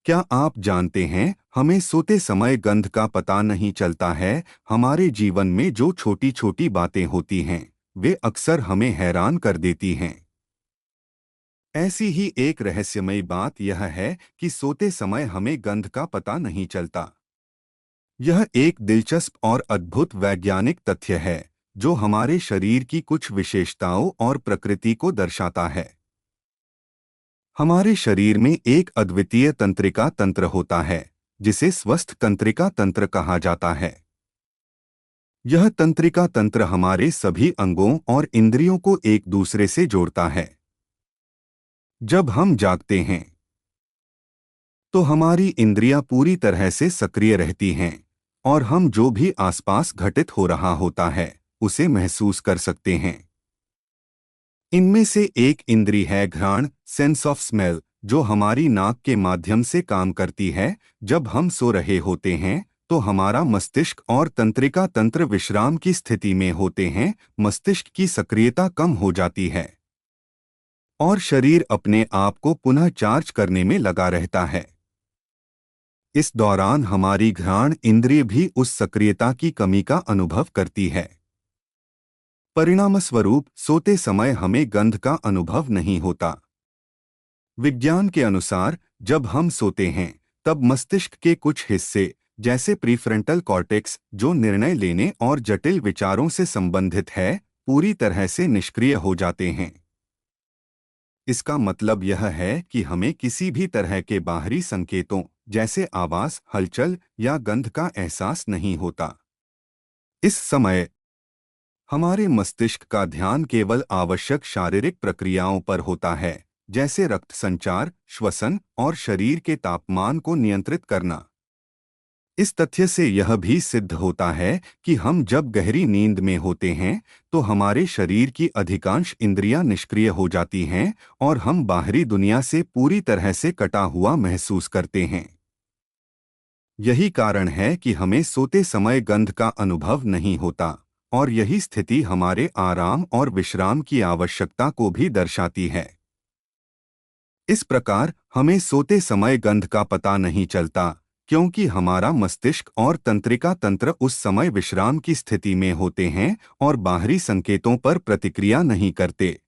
क्या आप जानते हैं, हमें सोते समय गंध का पता नहीं चलता है। हमारे जीवन में जो छोटी छोटी बातें होती हैं, वे अक्सर हमें हैरान कर देती हैं। ऐसी ही एक रहस्यमयी बात यह है कि सोते समय हमें गंध का पता नहीं चलता। यह एक दिलचस्प और अद्भुत वैज्ञानिक तथ्य है, जो हमारे शरीर की कुछ विशेषताओं और प्रकृति को दर्शाता है। हमारे शरीर में एक अद्वितीय तंत्रिका तंत्र होता है, जिसे स्वस्थ तंत्रिका तंत्र कहा जाता है। यह तंत्रिका तंत्र हमारे सभी अंगों और इंद्रियों को एक दूसरे से जोड़ता है। जब हम जागते हैं, तो हमारी इंद्रियां पूरी तरह से सक्रिय रहती हैं, और हम जो भी आसपास घटित हो रहा होता है, उसे महसूस कर सकते हैं। इनमें से एक इंद्री है घ्राण, सेंस ऑफ स्मेल, जो हमारी नाक के माध्यम से काम करती है। जब हम सो रहे होते हैं, तो हमारा मस्तिष्क और तंत्रिका तंत्र विश्राम की स्थिति में होते हैं। मस्तिष्क की सक्रियता कम हो जाती है, और शरीर अपने आप को पुनः चार्ज करने में लगा रहता है। इस दौरान हमारी घ्राण इंद्रिय भी उस सक्रियता की कमी का अनुभव करती है। परिणामस्वरूप सोते समय हमें गंध का अनुभव नहीं होता। विज्ञान के अनुसार जब हम सोते हैं, तब मस्तिष्क के कुछ हिस्से, जैसे प्रीफ्रंटल कॉर्टेक्स, जो निर्णय लेने और जटिल विचारों से संबंधित है, पूरी तरह से निष्क्रिय हो जाते हैं। इसका मतलब यह है कि हमें किसी भी तरह के बाहरी संकेतों, जैसे आवाज, हलचल या गंध का एहसास नहीं होता। इस समय हमारे मस्तिष्क का ध्यान केवल आवश्यक शारीरिक प्रक्रियाओं पर होता है, जैसे रक्त संचार, श्वसन और शरीर के तापमान को नियंत्रित करना। इस तथ्य से यह भी सिद्ध होता है कि हम जब गहरी नींद में होते हैं, तो हमारे शरीर की अधिकांश इंद्रियां निष्क्रिय हो जाती हैं, और हम बाहरी दुनिया से पूरी तरह से कटा हुआ महसूस करते हैं। यही कारण है कि हमें सोते समय गंध का अनुभव नहीं होता, और यही स्थिति हमारे आराम और विश्राम की आवश्यकता को भी दर्शाती है। इस प्रकार हमें सोते समय गंध का पता नहीं चलता, क्योंकि हमारा मस्तिष्क और तंत्रिका तंत्र उस समय विश्राम की स्थिति में होते हैं और बाहरी संकेतों पर प्रतिक्रिया नहीं करते।